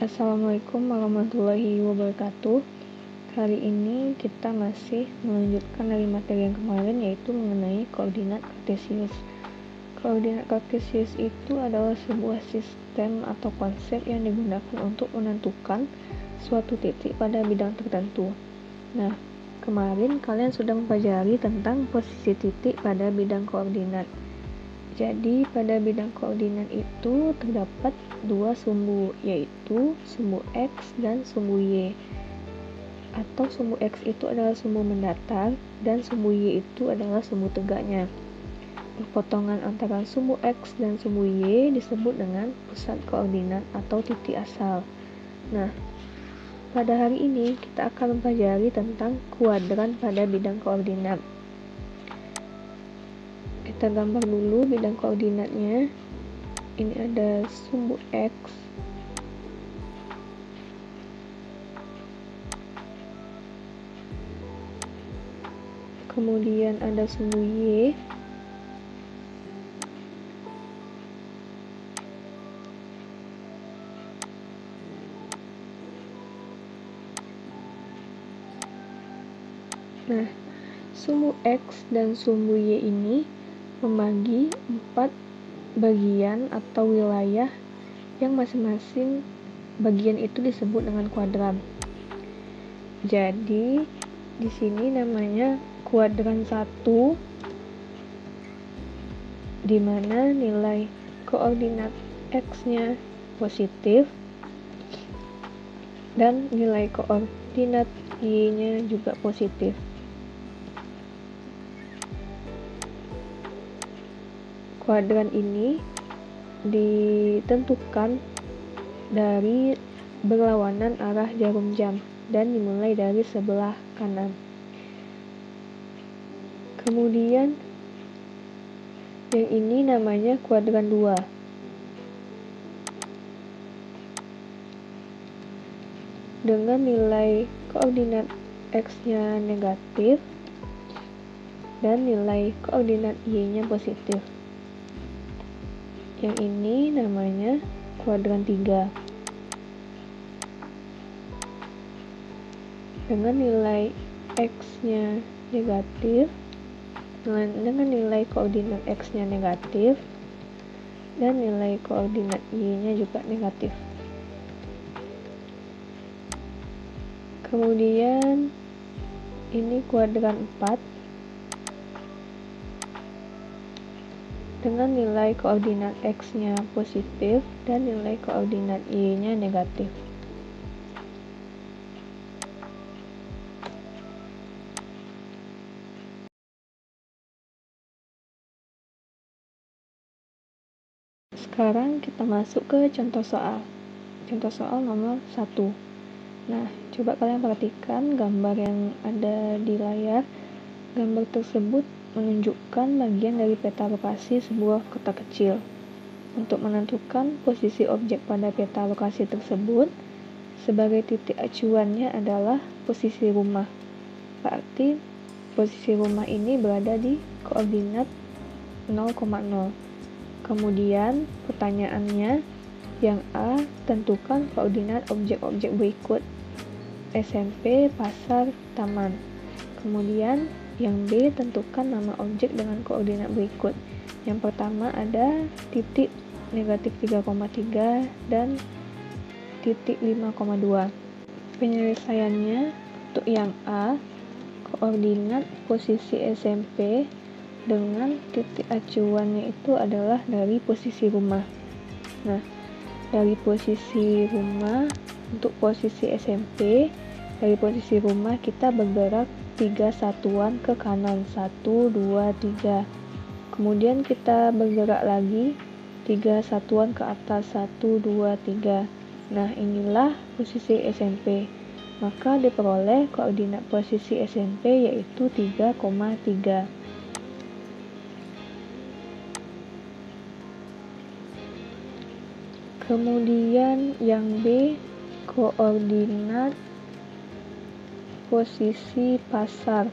Assalamualaikum warahmatullahi wabarakatuh. Kali ini kita masih melanjutkan dari materi yang kemarin, yaitu mengenai koordinat kartesius. Koordinat kartesius itu adalah sebuah sistem atau konsep yang digunakan untuk menentukan suatu titik pada bidang tertentu. Nah, kemarin kalian sudah mempelajari tentang posisi titik pada bidang koordinat. Jadi pada bidang koordinat itu terdapat dua sumbu, yaitu sumbu X dan sumbu Y. Atau sumbu X itu adalah sumbu mendatar dan sumbu Y itu adalah sumbu tegaknya. Perpotongan antara sumbu X dan sumbu Y disebut dengan pusat koordinat atau titik asal. Nah, pada hari ini kita akan mempelajari tentang kuadran pada bidang koordinat. Kita gambar dulu bidang koordinatnya. Ini ada sumbu X, kemudian ada sumbu Y, nah, sumbu X dan sumbu Y ini membagi 4 bagian atau wilayah yang masing-masing bagian itu disebut dengan kuadran. Jadi di sini namanya kuadran 1, di mana nilai koordinat X-nya positif dan nilai koordinat Y-nya juga positif. Kuadran ini ditentukan dari berlawanan arah jarum jam dan dimulai dari sebelah kanan. Kemudian yang ini namanya kuadran 2. Dengan nilai koordinat X-nya negatif dan nilai koordinat Y-nya positif. Yang ini namanya kuadran 3. Dengan nilai X-nya negatif, dengan nilai koordinat X-nya negatif, dan nilai koordinat Y-nya juga negatif. Kemudian ini kuadran 4 dengan nilai koordinat X-nya positif dan nilai koordinat Y-nya negatif. Sekarang kita masuk ke contoh soal. Contoh soal nomor 1. Nah, coba kalian perhatikan gambar yang ada di layar. Gambar tersebut menunjukkan bagian dari peta lokasi sebuah kota kecil. Untuk menentukan posisi objek pada peta lokasi tersebut, sebagai titik acuannya adalah posisi rumah. Berarti posisi rumah ini berada di koordinat 0,0. Kemudian pertanyaannya, yang A, tentukan koordinat objek-objek berikut: SMP, pasar, taman. Kemudian yang B, tentukan nama objek dengan koordinat berikut. Yang pertama ada titik negatif 3,3 dan titik 5,2. Penyelesaiannya untuk yang A, koordinat posisi SMP dengan titik acuannya itu adalah dari posisi rumah. Nah, dari posisi rumah untuk posisi SMP, dari posisi rumah kita bergerak 3 satuan ke kanan, 1, 2, 3. Kemudian kita bergerak lagi 3 satuan ke atas, 1, 2, 3. Nah, inilah posisi SMP. Maka diperoleh koordinat posisi SMP yaitu 3,3. Kemudian yang B, koordinat posisi pasar.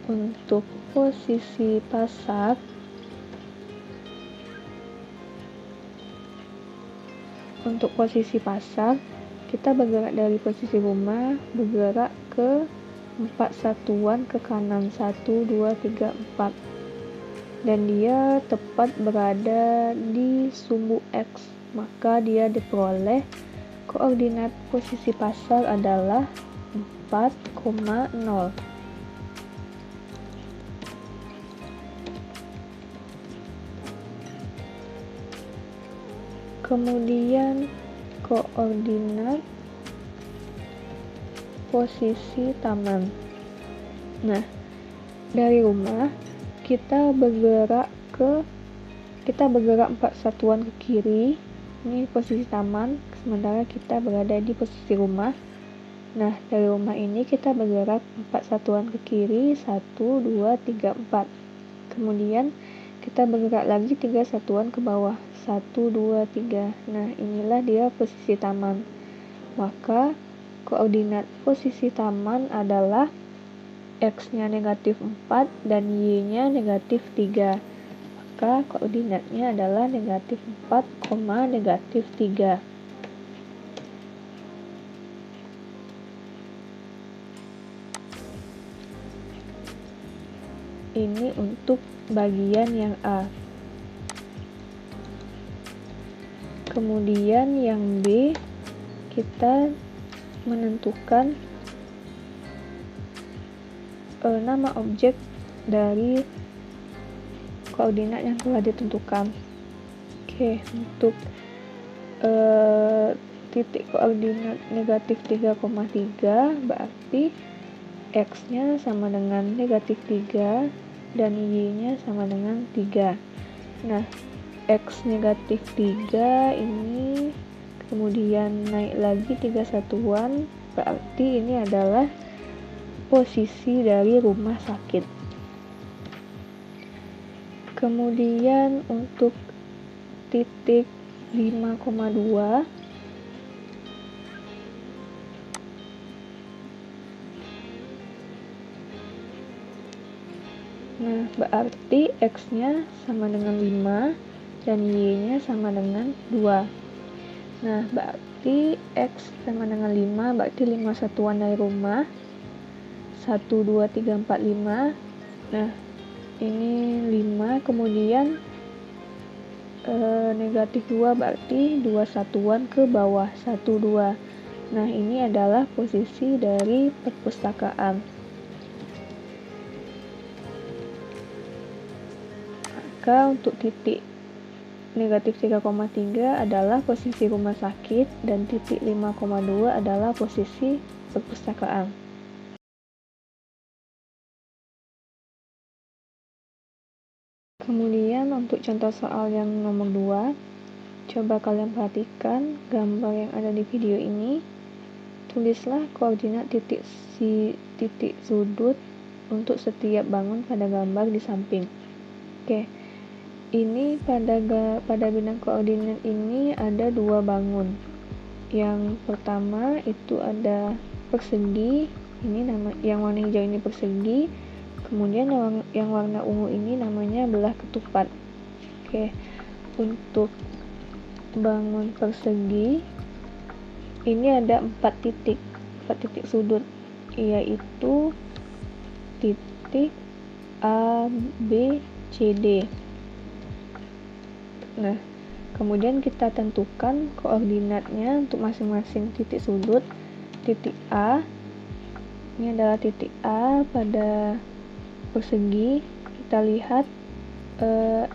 Untuk posisi pasar, untuk posisi pasar, kita bergerak dari posisi rumah, bergerak ke 4 satuan ke kanan, 1, 2, 3, 4, dan dia tepat berada di sumbu X, maka dia diperoleh koordinat posisi pasar adalah 4,0. Kemudian koordinat posisi taman. Nah, dari rumah kita bergerak 4 satuan ke kiri. Ini posisi taman, sementara kita berada di posisi rumah. Nah, dari rumah ini kita bergerak 4 satuan ke kiri, 1, 2, 3, 4. Kemudian kita bergerak lagi 3 satuan ke bawah, 1, 2, 3. Nah, inilah dia posisi taman. Maka koordinat posisi taman adalah X-nya negatif 4 dan Y-nya negatif 3. Maka koordinatnya adalah negatif 4, negatif 3. Ini untuk bagian yang A. Kemudian yang B, kita menentukan nama objek dari koordinat yang telah ditentukan. Oke, untuk titik koordinat negatif 3,3 berarti X-nya sama dengan negatif 3 dan Y-nya sama dengan 3. Nah, X negatif 3 ini kemudian naik lagi 3 satuan, berarti ini adalah posisi dari rumah sakit. Kemudian untuk titik 5,2, nah berarti X-nya sama dengan 5 dan Y-nya sama dengan 2. Nah, berarti X sama dengan 5, berarti 5 satuan dari rumah. 1, 2, 3, 4, 5. Nah, ini 5, kemudian negatif 2 berarti 2 satuan ke bawah, 1, 2. Nah, ini adalah posisi dari perpustakaan. Maka untuk titik negatif 3,3 adalah posisi rumah sakit dan titik 5,2 adalah posisi perpustakaan. Kemudian untuk contoh soal yang nomor 2, coba kalian perhatikan gambar yang ada di video ini. Tulislah koordinat titik sudut untuk setiap bangun pada gambar di samping. Oke. Ini pada bidang koordinat ini ada 2 bangun. Yang pertama itu ada persegi, ini yang warna hijau ini persegi. Kemudian yang warna ungu ini namanya belah ketupat. Oke. Untuk bangun persegi ini ada 4 titik sudut, yaitu titik A, B, C, D. Nah, kemudian kita tentukan koordinatnya untuk masing-masing titik sudut. Titik A, ini adalah titik A pada persegi. Kita lihat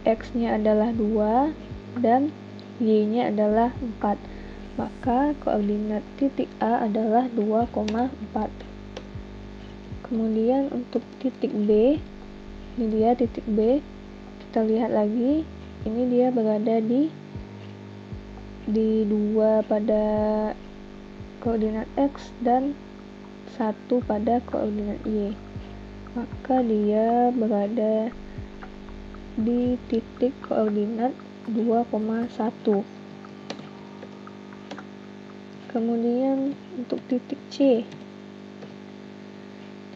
X-nya adalah 2 dan Y-nya adalah 4. Maka koordinat titik A adalah 2,4. Kemudian untuk titik B, ini dia titik B. Kita lihat lagi. Ini dia berada di 2 pada koordinat X dan 1 pada koordinat Y. Maka dia berada di titik koordinat 2,1. Kemudian untuk titik C.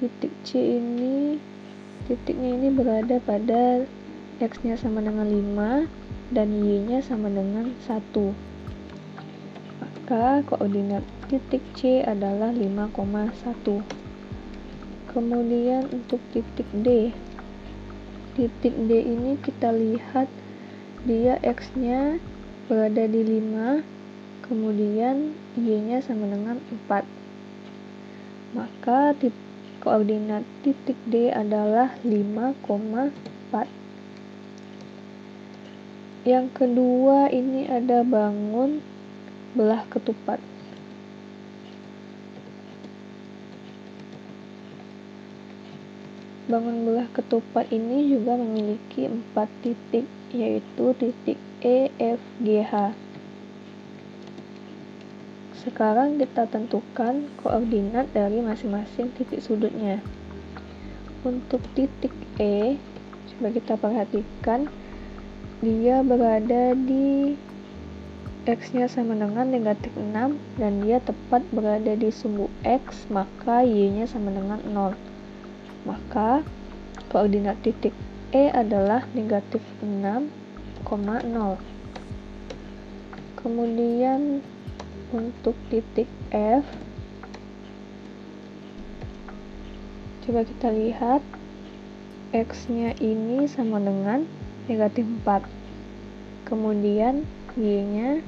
Titik C ini titiknya ini berada pada X-nya sama dengan 5 dan Y-nya sama dengan 1. maka koordinat titik C adalah 5,1. Kemudian untuk titik D ini kita lihat dia X-nya berada di 5, kemudian Y-nya sama dengan 4. Maka koordinat titik D adalah 5,4. Yang kedua ini ada bangun belah ketupat. Bangun belah ketupat ini juga memiliki 4 titik, yaitu titik E, F, G, H. Sekarang kita tentukan koordinat dari masing-masing titik sudutnya. Untuk titik E, coba kita perhatikan, dia berada di X-nya sama dengan negatif 6 dan dia tepat berada di sumbu X, maka Y-nya sama dengan 0. Maka koordinat titik E adalah negatif 6,0. Kemudian untuk titik F, coba kita lihat X-nya ini sama dengan negatif 4. Kemudian Y-nya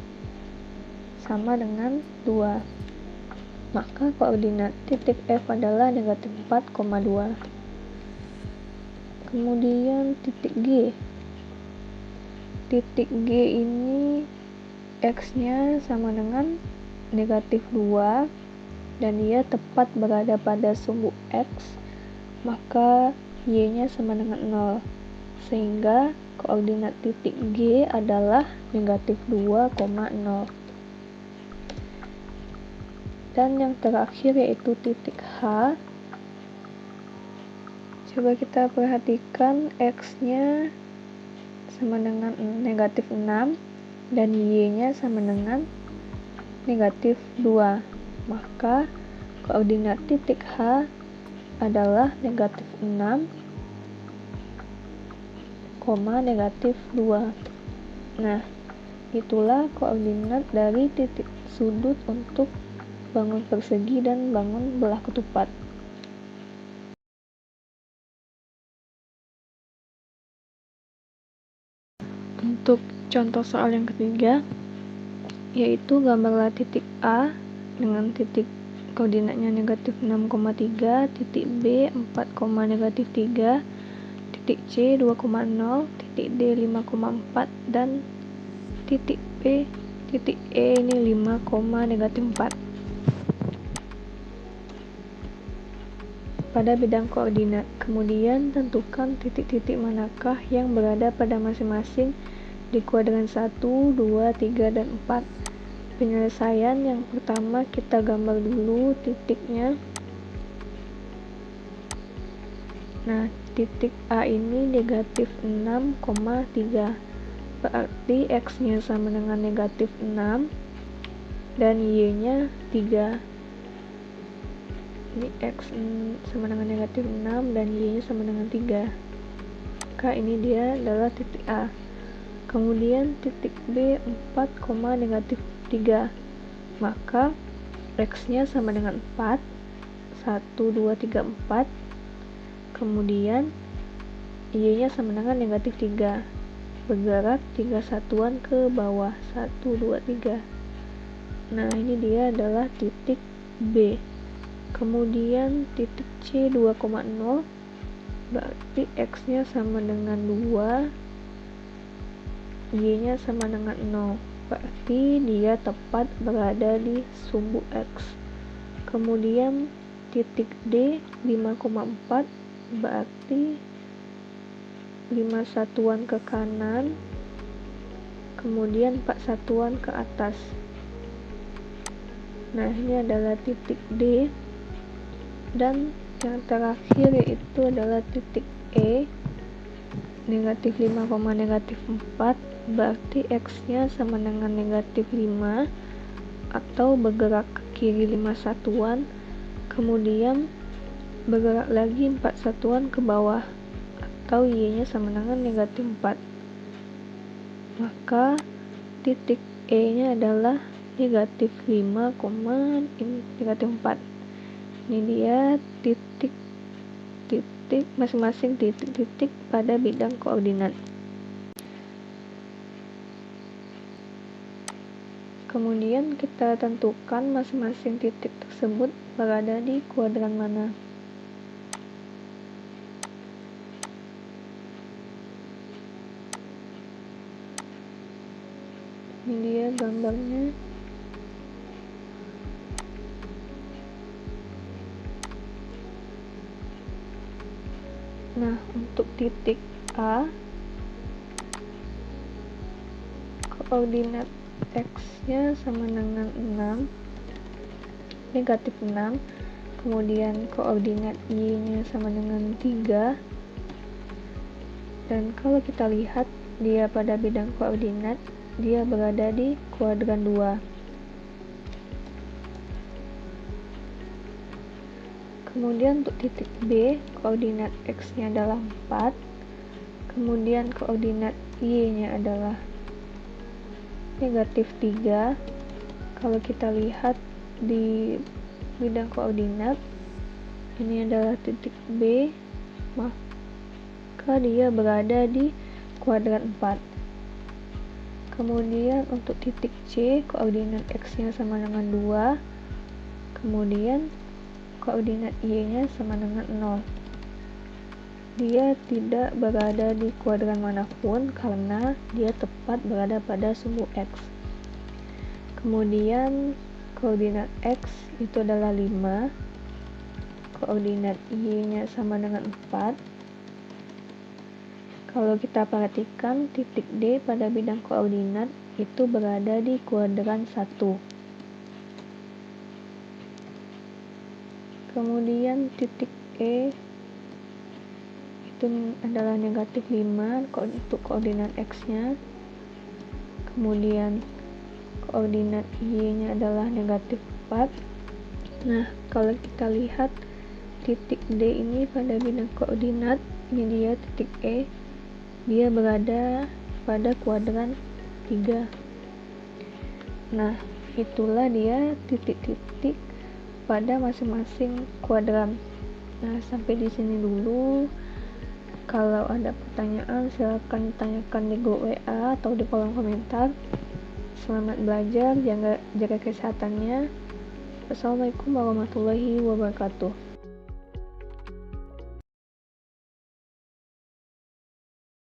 sama dengan 2. Maka koordinat titik F adalah negatif 4,2. Kemudian titik G. Titik G ini X-nya sama dengan negatif 2 dan dia tepat berada pada sumbu X, maka Y-nya sama dengan 0. Sehingga koordinat titik G adalah negatif 2,0. Dan yang terakhir yaitu titik H. Coba kita perhatikan X-nya sama dengan negatif 6 dan Y-nya sama dengan negatif 2. Maka koordinat titik H adalah negatif 6, negatif 2. Nah, itulah koordinat dari titik sudut untuk bangun persegi dan bangun belah ketupat. Untuk contoh soal yang ketiga, yaitu gambarlah titik A dengan titik koordinatnya negatif 6,3, titik B 4, negatif 3, titik C 2,0, titik D 5,4, dan titik B, titik E ini 5, negatif 4. Pada bidang koordinat, kemudian tentukan titik-titik manakah yang berada pada masing-masing di kuadran 1, 2, 3, dan 4. Penyelesaian yang pertama kita gambar dulu titiknya. Nah, titik A ini negatif 6,3, berarti X-nya sama dengan negatif 6 dan Y-nya 3. Ini X sama dengan negatif 6 dan Y-nya sama dengan 3. Maka ini dia adalah titik A. Kemudian titik B 4, negatif 3. Maka X-nya sama dengan 4. 1, 2, 3, 4. Kemudian Y-nya sama dengan negatif 3. Bergerak 3 satuan ke bawah. 1, 2, 3. Nah, ini dia adalah titik B. Kemudian titik C 2,0, berarti X-nya sama dengan 2, Y-nya sama dengan 0, berarti dia tepat berada di sumbu X. Kemudian titik D 5,4, berarti 5 satuan ke kanan, kemudian 4 satuan ke atas. Nah, ini adalah titik D. Dan yang terakhir yaitu adalah titik E negatif 5, negatif 4, berarti X-nya sama dengan negatif 5 atau bergerak ke kiri 5 satuan, kemudian bergerak lagi 4 satuan ke bawah atau Y-nya sama dengan negatif 4. Maka titik E nya adalah negatif 5, negatif 4. Ini dia titik masing-masing titik pada bidang koordinat. Kemudian kita tentukan masing-masing titik tersebut berada di kuadran mana. Ini dia gambarnya. Nah, untuk titik A, koordinat X-nya sama dengan 6, negatif 6. Kemudian koordinat Y-nya sama dengan 3. Dan kalau kita lihat dia pada bidang koordinat, dia berada di kuadran 2. Kemudian untuk titik B, koordinat X-nya adalah 4. Kemudian koordinat Y-nya adalah negatif 3. Kalau kita lihat di bidang koordinat, ini adalah titik B, maka dia berada di kuadran 4. Kemudian untuk titik C, koordinat X-nya sama dengan 2. Kemudian koordinat Y-nya sama dengan 0. Dia tidak berada di kuadran manapun karena dia tepat berada pada sumbu X. Kemudian koordinat X itu adalah 5. Koordinat Y-nya sama dengan 4. Kalau kita perhatikan, titik D pada bidang koordinat itu berada di kuadran 1. Kemudian titik E itu adalah negatif 5 untuk koordinat X-nya. Kemudian koordinat Y-nya adalah negatif 4. Nah, kalau kita lihat titik D ini pada bidang koordinat, ini dia titik E, dia berada pada kuadran 3. Nah, itulah dia titik-titik pada masing-masing kuadran. Nah, sampai di sini dulu. Kalau ada pertanyaan, silakan tanyakan di grup WA atau di kolom komentar. Selamat belajar, jaga kesehatan. Assalamualaikum warahmatullahi wabarakatuh.